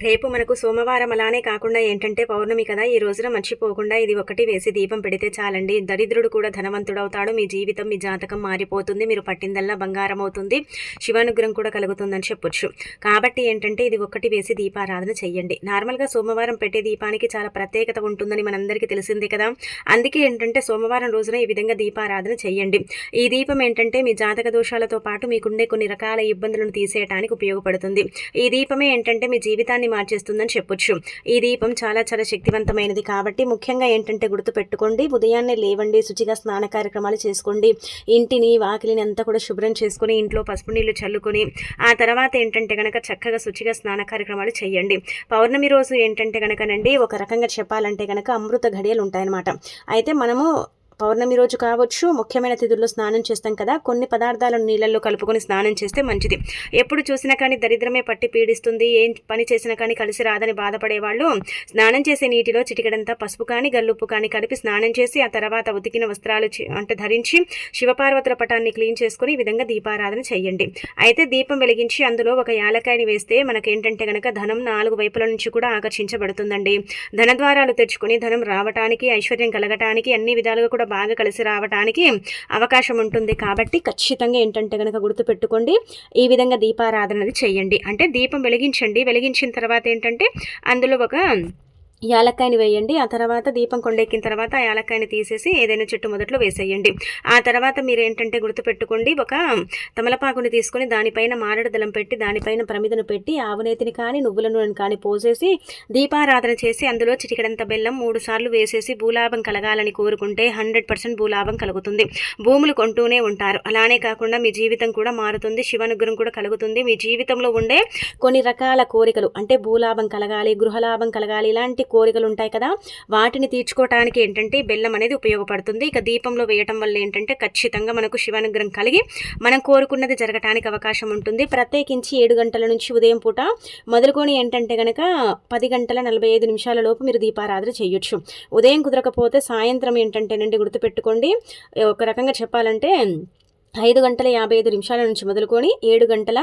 రేపు మనకు సోమవారం అలానే కాకుండా ఏంటంటే పౌర్ణమి కదా, ఈ రోజున మర్చిపోకుండా ఇది ఒకటి వేసి దీపం పెడితే చాలండి. దరిద్రుడు కూడా ధనవంతుడవుతాడు. మీ జీవితం, మీ జాతకం మారిపోతుంది. మీరు పట్టిందల్లా బంగారం అవుతుంది. శివానుగ్రహం కూడా కలుగుతుందని చెప్పొచ్చు. కాబట్టి ఏంటంటే ఇది ఒకటి వేసి దీపారాధన చెయ్యండి. నార్మల్గా సోమవారం పెట్టే దీపానికి చాలా ప్రత్యేకత ఉంటుందని మనందరికీ తెలిసిందే కదా. అందుకే ఏంటంటే సోమవారం రోజున ఈ విధంగా దీపారాధన చెయ్యండి. ఈ దీపం ఏంటంటే మీ జాతక దోషాలతో పాటు మీకుండే కొన్ని రకాల ఇబ్బందులను తీసేయడానికి ఉపయోగపడుతుంది. ఈ దీపమే ఏంటంటే మీ జీవితాన్ని మార్చేస్తుందని చెప్పొచ్చు. ఈ దీపం చాలా చాలా శక్తివంతమైనది. కాబట్టి ముఖ్యంగా ఏంటంటే గుర్తుపెట్టుకోండి, ఉదయాన్నే లేవండి, శుచిగా స్నాన కార్యక్రమాలు చేసుకోండి, ఇంటిని వాకిలిని అంతా కూడా శుభ్రం చేసుకుని ఇంట్లో పసుపు నీళ్లు చల్లుకొని ఆ తర్వాత ఏంటంటే కనుక చక్కగా శుచిగా స్నాన కార్యక్రమాలు చేయండి. పౌర్ణమి రోజు ఏంటంటే కనుకనండి ఒక రకంగా చెప్పాలంటే కనుక అమృత ఘడియలు ఉంటాయన్నమాట. అయితే మనము పౌర్ణమి రోజు కావచ్చు, ముఖ్యమైన తిథుల్లో స్నానం చేస్తాం కదా, కొన్ని పదార్థాలను నీళ్ళల్లో కలుపుకొని స్నానం చేస్తే మంచిది. ఎప్పుడు చూసినా కానీ దరిద్రమే పట్టి పీడిస్తుంది, ఏం పని చేసినా కానీ కలిసి రాదని బాధపడేవాళ్ళు స్నానం చేసే నీటిలో చిటికెడంతా పసుపు కానీ గల్లుప్పు కానీ కలిపి స్నానం చేసి ఆ తర్వాత ఉతికిన వస్త్రాలు ధరించి శివపార్వతుల పటాన్ని క్లీన్ చేసుకుని ఈ విధంగా దీపారాధన చేయండి. అయితే దీపం వెలిగించి అందులో ఒక యాలకాయని వేస్తే మనకేంటంటే కనుక ధనం 4 వైపుల నుంచి కూడా ఆకర్షించబడుతుందండి. ధనద్వారాలు తెచ్చుకొని ధనం రావటానికి, ఐశ్వర్యం కలగటానికి, అన్ని విధాలుగా కూడా బాగా కలిసి రావడానికి అవకాశం ఉంటుంది. కాబట్టి ఖచ్చితంగా ఏంటంటే కనుక గుర్తుపెట్టుకోండి, ఈ విధంగా దీపారాధనది చేయండి. అంటే దీపం వెలిగించండి. వెలిగించిన తర్వాత ఏంటంటే అందులో ఒక యాలక్కాయని వేయండి. ఆ తర్వాత దీపం కొండెక్కిన తర్వాత ఆ యాలక్కాయని తీసేసి ఏదైనా చెట్టు మొదట్లో వేసేయండి. ఆ తర్వాత మీరు ఏంటంటే గుర్తుపెట్టుకోండి, ఒక తమలపాకుని తీసుకొని దానిపైన మారేడు దళం పెట్టి దానిపైన ప్రమిదను పెట్టి ఆవునేతిని కానీ నువ్వుల నూనెను కానీ పోసేసి దీపారాధన చేసి అందులో చిటికెడంత బెల్లం 3 సార్లు వేసేసి భూలాభం కలగాలని కోరుకుంటే 100% భూలాభం కలుగుతుంది. భూములు కొంటూనే ఉంటారు. అలానే కాకుండా మీ జీవితం కూడా మారుతుంది, శివానుగ్రహం కూడా కలుగుతుంది. మీ జీవితంలో ఉండే కొన్ని రకాల కోరికలు అంటే భూలాభం కలగాలి, గృహలాభం కలగాలి, ఇలాంటి కోరికలు ఉంటాయి కదా, వాటిని తీర్చుకోవడానికి ఏంటంటే బెల్లం అనేది ఉపయోగపడుతుంది. ఇక దీపంలో వేయటం వల్ల ఏంటంటే ఖచ్చితంగా మనకు శివానుగ్రహం కలిగి మనం కోరుకున్నది జరగటానికి అవకాశం ఉంటుంది. ప్రత్యేకించి 7 గంటల నుంచి ఉదయం పూట మొదలుకొని ఏంటంటే కనుక 10 గంటల 45 నిమిషాల లోపు మీరు దీపారాధన చేయొచ్చు. ఉదయం కుదరకపోతే సాయంత్రం ఏంటంటేనండి గుర్తుపెట్టుకోండి, ఒక రకంగా చెప్పాలంటే 5 గంటల 55 నిమిషాల నుంచి మొదలుకొని 7 గంటల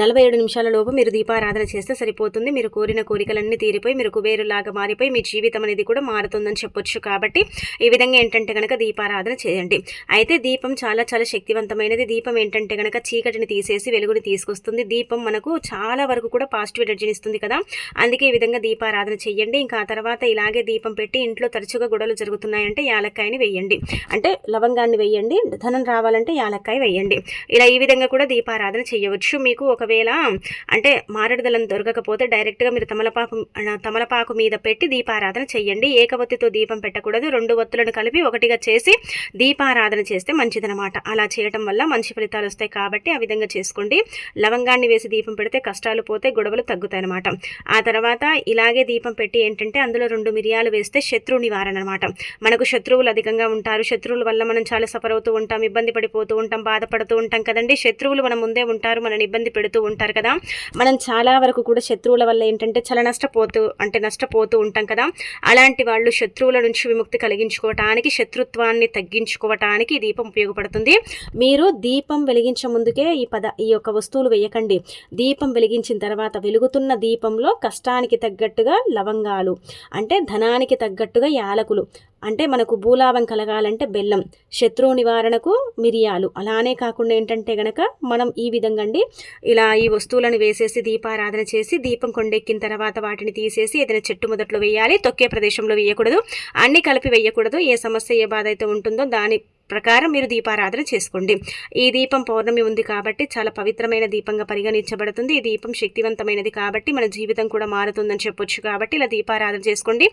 47 నిమిషాల లోపు మీరు దీపారాధన చేస్తే సరిపోతుంది. మీరు కోరిన కోరికలన్నీ తీరిపోయి మీరు కుబేరులాగా మారిపోయి మీ జీవితం అనేది కూడా మారుతుందని చెప్పొచ్చు. కాబట్టి ఈ విధంగా ఏంటంటే కనుక దీపారాధన చేయండి. అయితే దీపం చాలా చాలా శక్తివంతమైనది. దీపం ఏంటంటే కనుక చీకటిని తీసేసి వెలుగుని తీసుకొస్తుంది. దీపం మనకు చాలా వరకు కూడా పాజిటివ్ ఎనర్జీని ఇస్తుంది కదా, అందుకే ఈ విధంగా దీపారాధన చేయండి. ఇంకా ఆ తర్వాత ఇలాగే దీపం పెట్టి ఇంట్లో తరచుగా గొడవలు జరుగుతున్నాయంటే యాలక్కాయని వేయండి, అంటే లవంగాన్ని వేయండి. ధనం రావాలంటే యాలక్కాయ వేయండి. ఇలా ఈ విధంగా కూడా దీపారాధన చేయవచ్చు. మీకు ఒకవేళ అంటే మారేడు దళం దొరకకపోతే డైరెక్ట్గా మీరు తమలపాకు మీద పెట్టి దీపారాధన చేయండి. ఏకవత్తితో దీపం పెట్టకూడదు. 2 ఒత్తులను కలిపి ఒకటిగా చేసి దీపారాధన చేస్తే మంచిదనమాట. అలా చేయడం వల్ల మంచి ఫలితాలు వస్తాయి. కాబట్టి ఆ విధంగా చేసుకోండి. లవంగాన్ని వేసి దీపం పెడితే కష్టాలు పోతే, గొడవలు తగ్గుతాయి అనమాట. ఆ తర్వాత ఇలాగే దీపం పెట్టి ఏంటంటే అందులో 2 మిరియాలు వేస్తే శత్రు నివారణ అనమాట. మనకు శత్రువులు అధికంగా ఉంటారు. శత్రువుల వల్ల మనం చాలా సఫర్ అవుతూ ఉంటాం, ఇబ్బంది పడిపోతూ ఉంటాం, బాధపడుతూ ఉంటాం కదండి. శత్రువులు మన ముందే ఉంటారు, మనని ఇబ్బంది పెడుతూ ఉంటారు కదా. మనం చాలా వరకు కూడా శత్రువుల వల్ల ఏంటంటే చాలా నష్టపోతూ ఉంటాం కదా. అలాంటి వాళ్ళు శత్రువుల నుంచి విముక్తి కలిగించుకోవటానికి, శత్రుత్వాన్ని తగ్గించుకోవటానికి ఈ దీపం ఉపయోగపడుతుంది. మీరు దీపం వెలిగించే ముందుకే ఈ యొక్క వస్తువులు వేయకండి. దీపం వెలిగించిన తర్వాత వెలుగుతున్న దీపంలో కష్టానికి తగ్గట్టుగా లవంగాలు, అంటే ధనానికి తగ్గట్టుగా యాలకులు, అంటే మనకు భూలాభం కలగాలంటే బెల్లం, శత్రువు నివారణకు మిరియాలు, అలానే కాకుండా ఏంటంటే గనక మనం ఈ విధంగా అండి ఇలా ఈ వస్తువులను వేసేసి దీపారాధన చేసి దీపం కొండెక్కిన తర్వాత వాటిని తీసేసి ఏదైనా చెట్టు మొదట్లో వేయాలి. తొక్కే ప్రదేశంలో వేయకూడదు, అన్ని కలిపి వేయకూడదు. ఏ సమస్య ఏ బాధ అయితే ఉంటుందో దాని ప్రకారం మీరు దీపారాధన చేసుకోండి. ఈ దీపం పౌర్ణమి ఉంది కాబట్టి చాలా పవిత్రమైన దీపంగా పరిగణించబడుతుంది. ఈ దీపం శక్తివంతమైనది కాబట్టి మన జీవితం కూడా మారుతుందని చెప్పొచ్చు. కాబట్టి ఇలా దీపారాధన చేసుకోండి.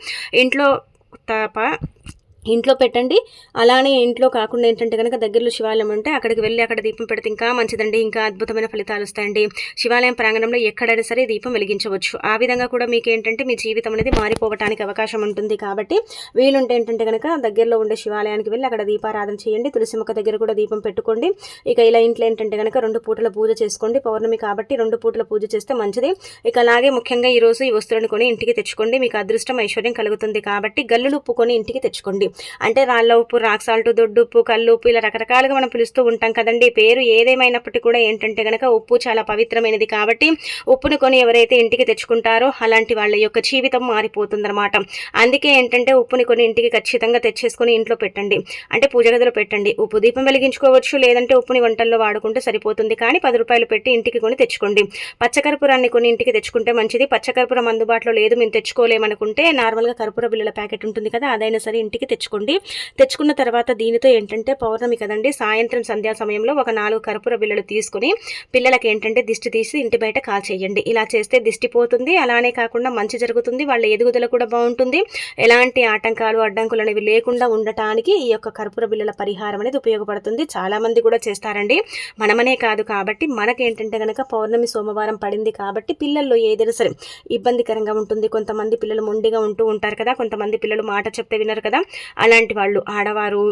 ఇంట్లో పెట్టండి. అలానే ఇంట్లో కాకుండా ఏంటంటే కనుక దగ్గరలో శివాలయం ఉంటే అక్కడికి వెళ్ళి అక్కడ దీపం పెడితే ఇంకా మంచిదండి. ఇంకా అద్భుతమైన ఫలితాలు వస్తాయండి. శివాలయం ప్రాంగణంలో ఎక్కడైనా సరే దీపం వెలిగించవచ్చు. ఆ విధంగా కూడా మీకు ఏంటంటే మీ జీవితం అనేది మారిపోవడానికి అవకాశం ఉంటుంది. కాబట్టి వీలుంటే ఏంటంటే కనుక దగ్గరలో ఉండే శివాలయానికి వెళ్ళి అక్కడ దీపారాధన చేయండి. తులసి మొక్క దగ్గర కూడా దీపం పెట్టుకోండి. ఇక ఇలా ఇంట్లో ఏంటంటే కనుక 2 పూటల పూజ చేసుకోండి. పౌర్ణమి కాబట్టి 2 పూటల పూజ చేస్తే మంచిది. ఇక అలాగే ముఖ్యంగా ఈరోజు ఈ వస్తువులను కొని ఇంటికి తెచ్చుకోండి. మీకు అదృష్టం, ఐశ్వర్యం కలుగుతుంది. కాబట్టి గల్లులు ఉప్పు కొని ఇంటికి తెచ్చుకోండి. అంటే రాళ్ళ ఉప్పు, రాక్ సాల్ట్, దొడ్డుప్పు, కల్లుప్పు ఇలా రకరకాలుగా మనం పిలుస్తూ ఉంటాం కదండి. పేరు ఏదేమైనప్పటికీ కూడా ఏంటంటే గనక ఉప్పు చాలా పవిత్రమైనది కాబట్టి ఉప్పును కొని ఎవరైతే ఇంటికి తెచ్చుకుంటారో అలాంటి వాళ్ళ యొక్క జీవితం మారిపోతుందన్నమాట. అందుకే ఏంటంటే ఉప్పుని కొని ఇంటికి ఖచ్చితంగా తెచ్చేసుకొని ఇంట్లో పెట్టండి, అంటే పూజ గదిలో పెట్టండి. ఉప్పు దీపం వెలిగించుకోవచ్చు, లేదంటే ఉప్పుని వంటల్లో వాడుకుంటే సరిపోతుంది. కానీ 10 రూపాయలు పెట్టి ఇంటికి కొని తెచ్చుకోండి. పచ్చకర్పూరాన్ని కొని ఇంటికి తెచ్చుకుంటే మంచిది. పచ్చకర్పూరం అందుబాటులో లేదు, మేము తెచ్చుకోలేమనుకుంటే నార్మల్గా కర్పూర బిళ్ళల ప్యాకెట్ ఉంటుంది కదా, అదైనా సరే ఇంటికి తెచ్చుకోండి. తెచ్చుకున్న తర్వాత దీనితో ఏంటంటే పౌర్ణమి కదండి, సాయంత్రం సంధ్యా సమయంలో ఒక 4 కర్పూర బిళ్ళలు తీసుకుని పిల్లలకి ఏంటంటే దిష్టి తీసి ఇంటి బయట కాల్చేయండి. ఇలా చేస్తే దిష్టి పోతుంది, అలానే కాకుండా మంచి జరుగుతుంది, వాళ్ళ ఎదుగుదల కూడా బాగుంటుంది. ఎలాంటి ఆటంకాలు అడ్డంకులు అనేవి లేకుండా ఉండటానికి ఈ యొక్క కర్పూర బిళ్ళల పరిహారం అనేది ఉపయోగపడుతుంది. చాలా మంది కూడా చేస్తారండి, మనమనే కాదు. కాబట్టి మనకేంటంటే కనుక పౌర్ణమి సోమవారం పడింది కాబట్టి పిల్లల్లో ఏదైనా సరే ఇబ్బందికరంగా ఉంటుంది. కొంతమంది పిల్లలు మొండిగా ఉంటూ ఉంటారు కదా, కొంతమంది పిల్లలు మాట చెప్తే వినరు కదా, అలాంటి వాళ్ళు ఆడవారు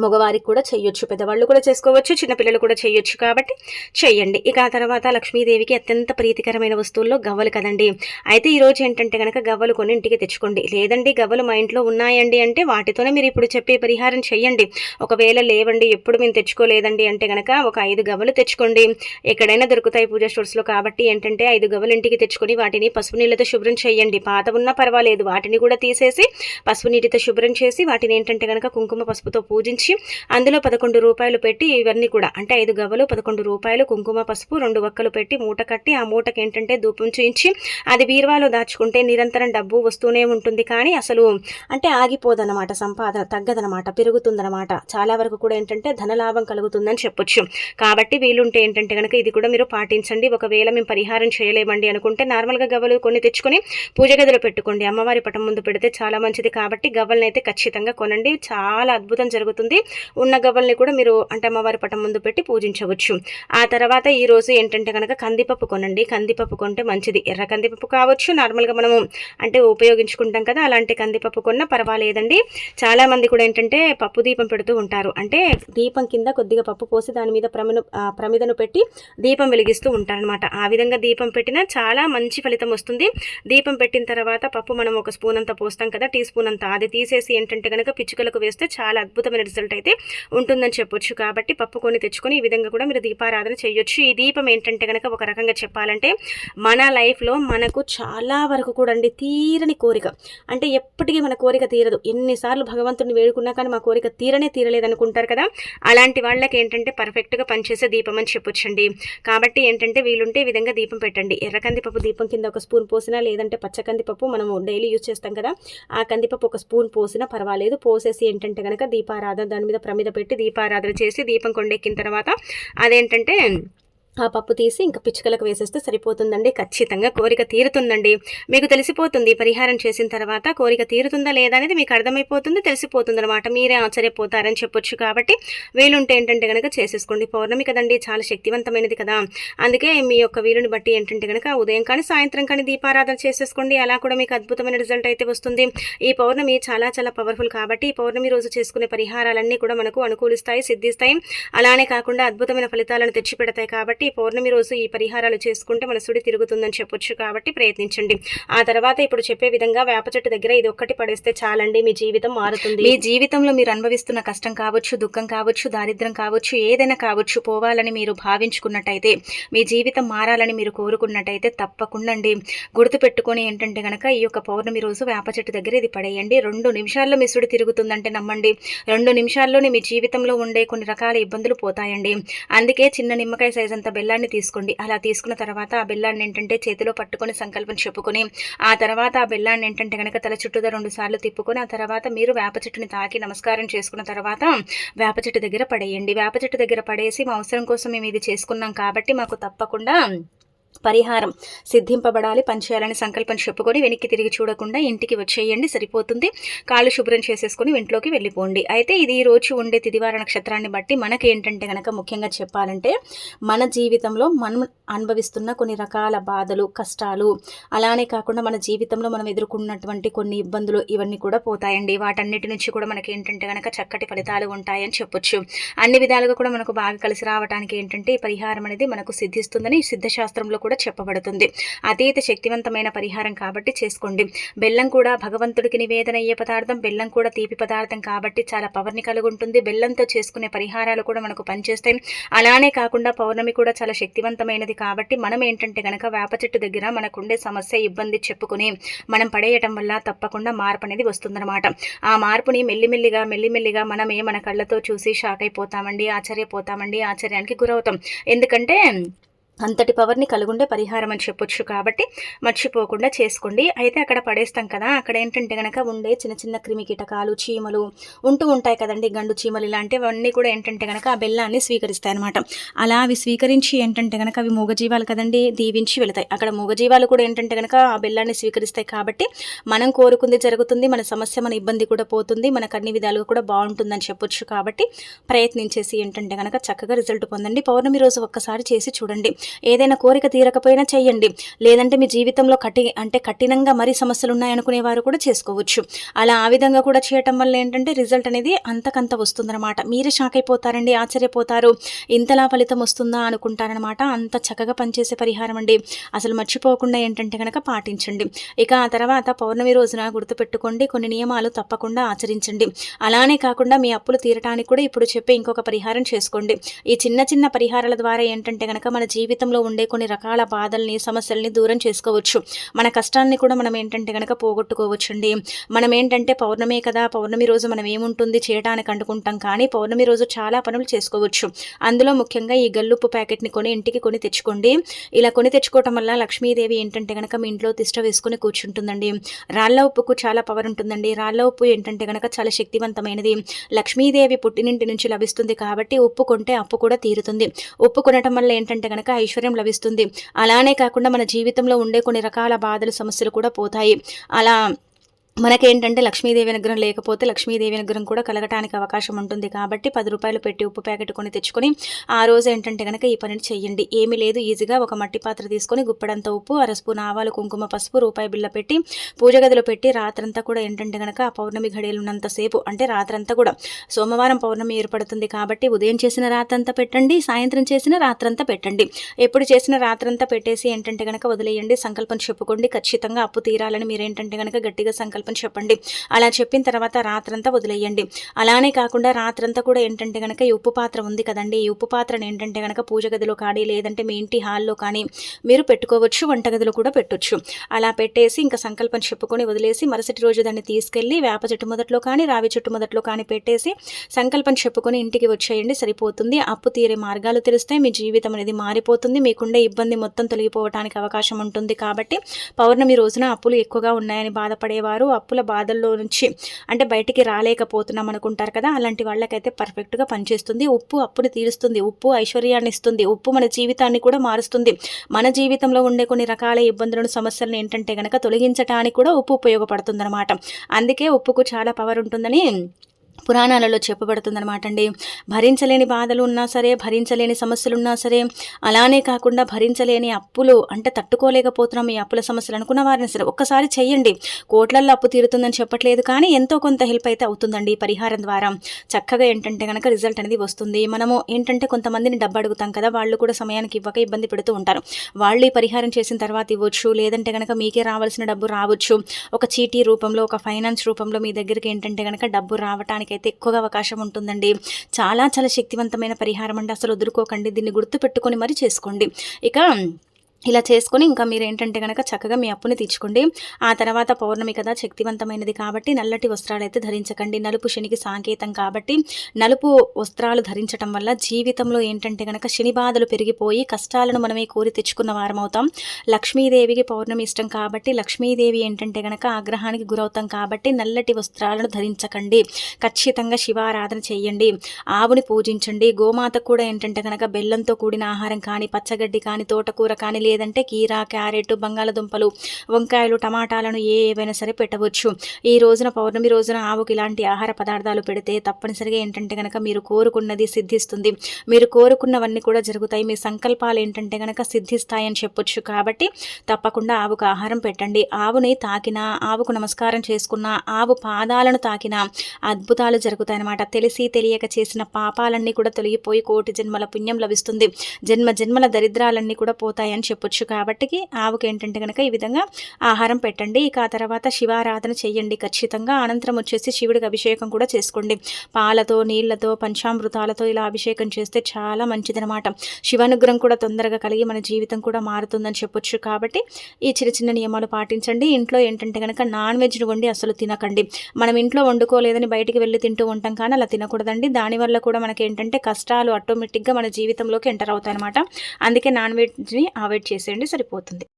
మగవారికి కూడా చేయొచ్చు, పెద్దవాళ్ళు కూడా చేసుకోవచ్చు, చిన్నపిల్లలు కూడా చేయొచ్చు. కాబట్టి చెయ్యండి. ఇక ఆ తర్వాత లక్ష్మీదేవికి అత్యంత ప్రీతికరమైన వస్తువుల్లో గవ్వలు కదండి. అయితే ఈరోజు ఏంటంటే కనుక గవ్వలు కొని ఇంటికి తెచ్చుకోండి. లేదండి గవ్వలు మా ఇంట్లో ఉన్నాయండి అంటే వాటితోనే మీరు ఇప్పుడు చెప్పే పరిహారం చెయ్యండి. ఒకవేళ లేవండి, ఎప్పుడు మేము తెచ్చుకోలేదండి అంటే కనుక ఒక 5 గవ్వలు తెచ్చుకోండి. ఎక్కడైనా దొరుకుతాయి పూజా స్టోర్స్లో. కాబట్టి ఏంటంటే 5 గవ్వలు ఇంటికి తెచ్చుకొని వాటిని పసుపు నీళ్ళతో శుభ్రం చేయండి. పాత ఉన్నా పర్వాలేదు, వాటిని కూడా తీసేసి పసుపు నీటితో శుభ్రం చేసి వాటిని ఏంటంటే కనుక కుంకుమ పసుపుతో పూజించి అందులో 11 రూపాయలు పెట్టి ఇవన్నీ కూడా అంటే 5 గవ్వలు, 11 రూపాయలు, కుంకుమ పసుపు, 2 వక్కలు పెట్టి మూట కట్టి ఆ మూటకి ఏంటంటే ధూపం చేయించి అది బీరువాలో దాచుకుంటే నిరంతరం డబ్బు వస్తూనే ఉంటుంది. కానీ అసలు అంటే ఆగిపోదన్నమాట, సంపాదన తగ్గదనమాట, పెరుగుతుందనమాట. చాలా వరకు కూడా ఏంటంటే ధనలాభం కలుగుతుందని చెప్పొచ్చు. కాబట్టి వీలుంటే ఏంటంటే కనుక ఇది కూడా మీరు పాటించండి. ఒకవేళ మేము పరిహారం చేయలేమండి అనుకుంటే నార్మల్గా గవ్వలు కొన్ని తెచ్చుకొని పూజ గదిలో పెట్టుకోండి. అమ్మవారి పటం ముందు పెడితే చాలా మంచిది. కాబట్టి గవ్వలను అయితే ఖచ్చితంగా కొనండి, చాలా అద్భుతం జరుగుతుంది. ఉన్న గవ్వల్ని కూడా మీరు అంటే అమ్మవారి పటం ముందు పెట్టి పూజించవచ్చు. ఆ తర్వాత ఈ రోజు ఏంటంటే కనుక కందిపప్పు కొనండి. కందిపప్పు కొంటే మంచిది. ఎర్ర కందిపప్పు కావచ్చు, నార్మల్గా మనము అంటే ఉపయోగించుకుంటాం కదా, అలాంటి కందిపప్పు కొన్నా పర్వాలేదండి. చాలా మంది కూడా ఏంటంటే పప్పు దీపం పెడుతూ ఉంటారు. అంటే దీపం కింద కొద్దిగా పప్పు పోసి దాని మీద ప్రమిదను పెట్టి దీపం వెలిగిస్తూ ఉంటారనమాట. ఆ విధంగా దీపం పెట్టినా చాలా మంచి ఫలితం వస్తుంది. దీపం పెట్టిన తర్వాత పప్పు మనం ఒక స్పూన్ అంతా పోస్తాం కదా, టీ స్పూన్ అంతా, అది తీసేసి ఏంటంటే కనుక పిచ్చుకలకు వేస్తే చాలా అద్భుతమైన రిజల్ట్ అయితే ఉంటుందని చెప్పొచ్చు. కాబట్టి పప్పు కొని తెచ్చుకొని ఈ విధంగా కూడా మీరు దీపారాధన చేయొచ్చు. ఈ దీపం ఏంటంటే కనుక ఒక రకంగా చెప్పాలంటే మన లైఫ్లో మనకు చాలా వరకు కూడా అండి తీరని కోరిక, అంటే ఎప్పటికీ మన కోరిక తీరదు. ఎన్నిసార్లు భగవంతుడిని వేడుకున్నా కానీ మా కోరిక తీరలేదు అనుకుంటారు కదా, అలాంటి వాళ్ళకి ఏంటంటే పర్ఫెక్ట్గా పనిచేసే దీపం అని చెప్పొచ్చండి. కాబట్టి ఏంటంటే వీలుంటే ఈ విధంగా దీపం పెట్టండి. ఎర్ర కందిపప్పు దీపం కింద ఒక స్పూన్ పోసినా, లేదంటే పచ్చ కందిపప్పు మనము డైలీ యూజ్ చేస్తాం కదా, ఆ కందిపప్పు ఒక స్పూన్ పోసినా పర్వాలేదు. పోసేసి ఏంటంటే కనుక దీపారాధన దాని మీద ప్రమిద పెట్టి దీపారాధన చేసి దీపం కొండెక్కిన తర్వాత అదేంటంటే ఆ పప్పు తీసి ఇంకా పిచ్చుకలకు వేసేస్తే సరిపోతుందండి. ఖచ్చితంగా కోరిక తీరుతుందండి. మీకు తెలిసిపోతుంది పరిహారం చేసిన తర్వాత కోరిక తీరుతుందా లేదా అనేది మీకు అర్థమైపోతుంది, తెలిసిపోతుంది అనమాట. మీరే ఆశ్చర్యపోతారని చెప్పొచ్చు. కాబట్టి వీలుంటే ఏంటంటే కనుక చేసేసుకోండి. పౌర్ణమి కదండి, చాలా శక్తివంతమైనది కదా, అందుకే మీ యొక్క వీలుని బట్టి ఏంటంటే కనుక ఉదయం కానీ సాయంత్రం కానీ దీపారాధన చేసేసుకోండి. అలా కూడా మీకు అద్భుతమైన రిజల్ట్ అయితే వస్తుంది. ఈ పౌర్ణమి చాలా చాలా పవర్ఫుల్. కాబట్టి ఈ పౌర్ణమి రోజు చేసుకునే పరిహారాలన్నీ కూడా మనకు అనుకూలిస్తాయి, సిద్ధిస్తాయి. అలానే కాకుండా అద్భుతమైన ఫలితాలను తెచ్చిపెడతాయి. కాబట్టి పౌర్ణమి రోజు ఈ పరిహారాలు చేసుకుంటే మన సుడి తిరుగుతుందని చెప్పొచ్చు. కాబట్టి ప్రయత్నించండి. ఆ తర్వాత ఇప్పుడు చెప్పే విధంగా వేప చెట్టు దగ్గర ఇది ఒక్కటి పడేస్తే చాలండి, మీ జీవితం మారుతుంది. మీ జీవితంలో మీరు అనుభవిస్తున్న కష్టం కావచ్చు, దుఃఖం కావచ్చు, దారిద్ర్యం కావచ్చు, ఏదైనా కావచ్చు, పోవాలని మీరు భావించుకున్నట్టయితే, మీ జీవితం మారాలని మీరు కోరుకున్నట్టయితే తప్పకుండా అండి గుర్తుపెట్టుకొని ఏంటంటే కనుక ఈ యొక్క పౌర్ణమి రోజు వేప చెట్టు దగ్గర ఇది పడేయండి. 2 నిమిషాల్లో మీ సుడి తిరుగుతుందంటే నమ్మండి. 2 నిమిషాల్లోనే మీ జీవితంలో ఉండే కొన్ని రకాల ఇబ్బందులు పోతాయండి. అందుకే చిన్న నిమ్మకాయ సైజ్ అంత బెల్లాన్ని తీసుకోండి. అలా తీసుకున్న తర్వాత ఆ బెల్లాన్ని ఏంటంటే చేతిలో పట్టుకొని సంకల్పం చెప్పుకొని ఆ తర్వాత ఆ బెల్లాన్ని ఏంటంటే కనుక తల చుట్టూదా 2 సార్లు తిప్పుకొని ఆ తర్వాత మీరు వేప చెట్టుని తాకి నమస్కారం చేసుకున్న తర్వాత వేప చెట్టు దగ్గర పడేయండి. వేప చెట్టు దగ్గర పడేసి మా అవసరం కోసం మేము ఇది చేసుకున్నాం కాబట్టి మాకు తప్పకుండా పరిహారం సిద్ధింపబడాలి, పనిచేయాలని సంకల్పం చెప్పుకొని వెనక్కి తిరిగి చూడకుండా ఇంటికి వచ్చేయండి, సరిపోతుంది. కాళ్ళు శుభ్రం చేసేసుకొని ఇంట్లోకి వెళ్ళిపోండి. అయితే ఇది ఈ రోజు ఉండే తిదివార నక్షత్రాన్ని బట్టి మనకి ఏంటంటే కనుక ముఖ్యంగా చెప్పాలంటే మన జీవితంలో మనం అనుభవిస్తున్న కొన్ని రకాల బాధలు, కష్టాలు, అలానే కాకుండా మన జీవితంలో మనం ఎదుర్కొన్నటువంటి కొన్ని ఇబ్బందులు ఇవన్నీ కూడా పోతాయండి. వాటన్నిటి నుంచి కూడా మనకి ఏంటంటే కనుక చక్కటి ఫలితాలు ఉంటాయని చెప్పొచ్చు. అన్ని విధాలుగా కూడా మనకు బాగా కలిసి రావడానికి ఏంటంటే ఈ పరిహారం అనేది మనకు సిద్ధిస్తుందని సిద్ధశాస్త్రంలో శాస్త్రాలలో కూడా చెప్పబడుతుంది. అతీత శక్తివంతమైన పరిహారం కాబట్టి చేసుకోండి. బెల్లం కూడా భగవంతుడికి నివేదన అయ్యే పదార్థం. బెల్లం కూడా తీపి పదార్థం కాబట్టి చాలా పవర్ని కలిగి ఉంటుంది. బెల్లంతో చేసుకునే పరిహారాలు కూడా మనకు పనిచేస్తాయి. అలానే కాకుండా పౌర్ణమి కూడా చాలా శక్తివంతమైనది కాబట్టి మనం ఏంటంటే గనక వేప చెట్టు దగ్గర మనకుండే సమస్య ఇబ్బంది చెప్పుకుని మనం పడేయటం వల్ల తప్పకుండా మార్పు అనేది వస్తుందన్నమాట. ఆ మార్పుని మెల్లిమెల్లిగా మనమే మన కళ్ళతో చూసి షాక్ అయిపోతామండి, ఆశ్చర్యపోతామండి, ఆశ్చర్యానికి గురవుతాం. ఎందుకంటే అంతటి పవర్ని కలుగుండే పరిహారం అని చెప్పొచ్చు. కాబట్టి మర్చిపోకుండా చేసుకోండి. అయితే అక్కడ పడేస్తాం కదా, అక్కడ ఏంటంటే కనుక ఉండే చిన్న చిన్న క్రిమి కీటకాలు, చీమలు ఉంటూ ఉంటాయి కదండి, గండు చీమలు ఇలాంటివన్నీ కూడా ఏంటంటే కనుక ఆ బెల్లాన్ని స్వీకరిస్తాయి అనమాట. అలా అవి స్వీకరించి ఏంటంటే కనుక అవి మూగజీవాలు కదండి, దీవించి వెళతాయి. అక్కడ మూగజీవాలు కూడా ఏంటంటే కనుక ఆ బెల్లాన్ని స్వీకరిస్తాయి కాబట్టి మనం కోరుకుంది జరుగుతుంది, మన సమస్య మన ఇబ్బంది కూడా పోతుంది, మనకు అన్ని విధాలుగా కూడా బాగుంటుందని చెప్పొచ్చు. కాబట్టి ప్రయత్నించేసి ఏంటంటే కనుక చక్కగా రిజల్ట్ పొందండి. పౌర్ణమి రోజు ఒక్కసారి చేసి చూడండి. ఏదైనా కోరిక తీరకపోయినా చెయ్యండి. లేదంటే మీ జీవితంలో కఠినంగా మరీ సమస్యలు ఉన్నాయనుకునే వారు కూడా చేసుకోవచ్చు. అలా ఆ విధంగా కూడా చేయటం వల్ల ఏంటంటే రిజల్ట్ అనేది అంతకంత వస్తుందన్నమాట. మీరే షాక్ అయిపోతారండి, ఆశ్చర్యపోతారు. ఇంతలా ఫలితం వస్తుందా అనుకుంటారనమాట. అంత చక్కగా పనిచేసే పరిహారం అండి. అసలు మర్చిపోకుండా ఏంటంటే కనుక పాటించండి. ఇక ఆ తర్వాత పౌర్ణమి రోజున గుర్తుపెట్టుకోండి, కొన్ని నియమాలు తప్పకుండా ఆచరించండి. అలానే కాకుండా మీ అప్పులు తీరటానికి కూడా ఇప్పుడు చెప్పే ఇంకొక పరిహారం చేసుకోండి. ఈ చిన్న చిన్న పరిహారాల ద్వారా ఏంటంటే కనుక మన జీవితంలో ఉండే కొన్ని రకాల బాధల్ని, సమస్యల్ని దూరం చేసుకోవచ్చు. మన కష్టాన్ని కూడా మనం ఏంటంటే కనుక పోగొట్టుకోవచ్చండి. మనం ఏంటంటే పౌర్ణమే కదా, పౌర్ణమి రోజు మనం ఏముంటుంది చేయడానికి అనుకుంటాం, కానీ పౌర్ణమి రోజు చాలా పనులు చేసుకోవచ్చు. అందులో ముఖ్యంగా ఈ గల్లుప్పు ప్యాకెట్ని ఇంటికి కొని తెచ్చుకోండి. ఇలా కొని తెచ్చుకోవటం వల్ల లక్ష్మీదేవి ఏంటంటే కనుక మీ ఇంట్లో తిష్ట వేసుకుని కూర్చుంటుందండి. రాళ్ళ ఉప్పుకు చాలా పవర్ ఉంటుందండి. రాళ్ళ ఉప్పు ఏంటంటే కనుక చాలా శక్తివంతమైనది. లక్ష్మీదేవి పుట్టినింటి నుంచి లభిస్తుంది కాబట్టి ఉప్పు కొంటే అప్పు కూడా తీరుతుంది. ఉప్పు కొనటం వల్ల ఏంటంటే కనుక ఐశ్వర్యం లభిస్తుంది. అలానే కాకుండా మన జీవితంలో ఉండే కొన్ని రకాల బాధలు, సమస్యలు కూడా పోతాయి. అలా మనకేంటంటే లక్ష్మీదేవి అనుగ్రహం లేకపోతే లక్ష్మీదేవి అనుగ్రహం కూడా కలగటానికి అవకాశం ఉంటుంది. కాబట్టి 10 రూపాయలు పెట్టి ఉప్పు ప్యాకెట్ కొని తెచ్చుకొని ఆ రోజు ఏంటంటే కనుక ఈ పనిని చెయ్యండి. ఏమీ లేదు, ఈజీగా ఒక మట్టి పాత్ర తీసుకొని గుప్పెడంత ఉప్పు, అర స్పూన్ ఆవాలు, కుంకుమ, పసుపు, రూపాయి బిళ్ళ పెట్టి పూజ గదిలో పెట్టి రాత్రంతా కూడా ఏంటంటే కనుక ఆ పౌర్ణమి ఘడియలు ఉన్నంతసేపు, అంటే రాత్రంతా కూడా సోమవారం పౌర్ణమి ఏర్పడుతుంది కాబట్టి ఉదయం చేసిన రాత్రంతా పెట్టండి, సాయంత్రం చేసిన రాత్రంతా పెట్టండి. ఎప్పుడు చేసిన రాత్రంతా పెట్టేసి ఏంటంటే కనుక వదిలేయండి. సంకల్పం చెప్పుకోండి, ఖచ్చితంగా అప్పు తీరాలని మీరు ఏంటంటే కనుక గట్టిగా సంకల్పం చెప్పండి. అలా చెప్పిన తర్వాత రాత్రంతా వదిలేయండి. అలానే కాకుండా రాత్రంతా కూడా ఏంటంటే కనుక ఈ ఉప్పు పాత్ర ఉంది కదండి, ఈ ఉప్పు పాత్రను ఏంటంటే కనుక పూజ గదిలో కానీ లేదంటే మీ ఇంటి హాల్లో కానీ మీరు పెట్టుకోవచ్చు, వంటగదిలో కూడా పెట్టొచ్చు. అలా పెట్టేసి ఇంకా సంకల్పం చెప్పుకొని వదిలేసి మరుసటి రోజు దాన్ని తీసుకెళ్ళి వేప చెట్టు మొదట్లో కానీ రావి చెట్టు మొదట్లో కానీ పెట్టేసి సంకల్పం చెప్పుకొని ఇంటికి వచ్చేయండి, సరిపోతుంది. అప్పు తీరే మార్గాలు తెలుస్తాయి, మీ జీవితం అనేది మారిపోతుంది, మీకుండే ఇబ్బంది మొత్తం తొలగిపోవడానికి అవకాశం ఉంటుంది. కాబట్టి పౌర్ణమి రోజున అప్పులు ఎక్కువగా ఉన్నాయని బాధపడేవారు, అప్పుల బాధల్లో నుంచి అంటే బయటికి రాలేకపోతున్నాం అనుకుంటారు కదా, అలాంటి వాళ్ళకైతే పర్ఫెక్ట్గా పనిచేస్తుంది. ఉప్పు అప్పుని తీరుస్తుంది, ఉప్పు ఐశ్వర్యాన్ని ఇస్తుంది, ఉప్పు మన జీవితాన్ని కూడా మారుస్తుంది. మన జీవితంలో ఉండే కొన్ని రకాల ఇబ్బందులను, సమస్యలను ఏంటంటే కనుక తొలగించడానికి కూడా ఉప్పు ఉపయోగపడుతుంది అనమాట. అందుకే ఉప్పుకు చాలా పవర్ ఉంటుందని పురాణాలలో చెప్పబడుతుందన్నమాట అండి. భరించలేని బాధలు ఉన్నా సరే, భరించలేని సమస్యలు ఉన్నా సరే, అలానే కాకుండా భరించలేని అప్పులు అంటే తట్టుకోలేకపోతున్నాం ఈ అప్పుల సమస్యలు అనుకున్న వారిని సరే ఒక్కసారి చెయ్యండి. కోట్లల్లో అప్పు తీరుతుందని చెప్పట్లేదు, కానీ ఎంతో కొంత హెల్ప్ అయితే అవుతుందండి ఈ పరిహారం ద్వారా. చక్కగా ఏంటంటే కనుక రిజల్ట్ అనేది వస్తుంది. మనము ఏంటంటే కొంతమందిని డబ్బు అడుగుతాం కదా, వాళ్ళు కూడా సమయానికి ఇవ్వక ఇబ్బంది పెడుతూ ఉంటారు. వాళ్ళు ఈ పరిహారం చేసిన తర్వాత ఇవ్వచ్చు, లేదంటే కనుక మీకే రావాల్సిన డబ్బు రావచ్చు. ఒక చీటీ రూపంలో, ఒక ఫైనాన్స్ రూపంలో మీ దగ్గరికి ఏంటంటే కనుక డబ్బు రావటానికి అయితే ఎక్కువగా అవకాశం ఉంటుందండి. చాలా చాలా శక్తివంతమైన పరిహారం అండి. అసలు వదులుకోకండి, దీన్ని గుర్తు పెట్టుకొని మరి చేసుకోండి. ఇక ఇలా చేసుకొని ఇంకా మీరు ఏంటంటే కనుక చక్కగా మీ అప్పుని తీర్చుకోండి. ఆ తర్వాత పౌర్ణమి కదా, శక్తివంతమైనది కాబట్టి నల్లటి వస్త్రాలు అయితే ధరించకండి. నలుపు శనికి సంకేతం కాబట్టి నలుపు వస్త్రాలు ధరించడం వల్ల జీవితంలో ఏంటంటే కనుక శని బాధలు పెరిగిపోయి కష్టాలను మనమే కోరి తెచ్చుకున్న వారం అవుతాం. లక్ష్మీదేవికి పౌర్ణమి ఇష్టం కాబట్టి లక్ష్మీదేవి ఏంటంటే కనుక ఆగ్రహానికి గురవుతాం కాబట్టి నల్లటి వస్త్రాలను ధరించకండి. ఖచ్చితంగా శివారాధన చేయండి, ఆవుని పూజించండి. గోమాత కూడా ఏంటంటే కనుక బెల్లంతో కూడిన ఆహారం కానీ, పచ్చగడ్డి కానీ, తోటకూర కానీ, లేదంటే కీర, క్యారెట్, బంగాళదుంపలు, వంకాయలు, టమాటాలను ఏవైనా సరే పెట్టవచ్చు. ఈ రోజున పౌర్ణమి రోజున ఆవుకి ఇలాంటి ఆహార పదార్థాలు పెడితే తప్పనిసరిగా ఏంటంటే కనుక మీరు కోరుకున్నది సిద్ధిస్తుంది. మీరు కోరుకున్నవన్నీ కూడా జరుగుతాయి. మీ సంకల్పాలు ఏంటంటే కనుక సిద్ధిస్తాయని చెప్పొచ్చు. కాబట్టి తప్పకుండా ఆవుకు ఆహారం పెట్టండి. ఆవుని తాకినా, ఆవుకు నమస్కారం చేసుకున్నా, ఆవు పాదాలను తాకినా అద్భుతాలు జరుగుతాయన్నమాట. తెలిసి తెలియక చేసిన పాపాలన్నీ కూడా తొలగిపోయి కోటి జన్మల పుణ్యం లభిస్తుంది. జన్మ జన్మల దరిద్రాలన్నీ కూడా పోతాయని చెప్పొచ్చు. కాబట్టి ఆవుకి ఏంటంటే కనుక ఈ విధంగా ఆహారం పెట్టండి. ఇక ఆ తర్వాత శివారాధన చెయ్యండి ఖచ్చితంగా. అనంతరం వచ్చేసి శివుడికి అభిషేకం కూడా చేసుకోండి. పాలతో, నీళ్లతో, పంచామృతాలతో ఇలా అభిషేకం చేస్తే చాలా మంచిదనమాట. శివానుగ్రహం కూడా తొందరగా కలిగి మన జీవితం కూడా మారుతుందని చెప్పొచ్చు. కాబట్టి ఈ చిన్న చిన్న నియమాలు పాటించండి. ఇంట్లో ఏంటంటే కనుక నాన్ వెజ్ను వండి అసలు తినకండి. మనం ఇంట్లో వండుకోలేదని బయటికి వెళ్ళి తింటూ ఉంటాం కానీ అలా తినకూడదండి. దానివల్ల కూడా మనకి ఏంటంటే కష్టాలు ఆటోమేటిక్గా మన జీవితంలోకి ఎంటర్ అవుతాయి అనమాట. అందుకే నాన్ వెజ్ని అవాయిడ్ చేసేయండి, సరిపోతుంది.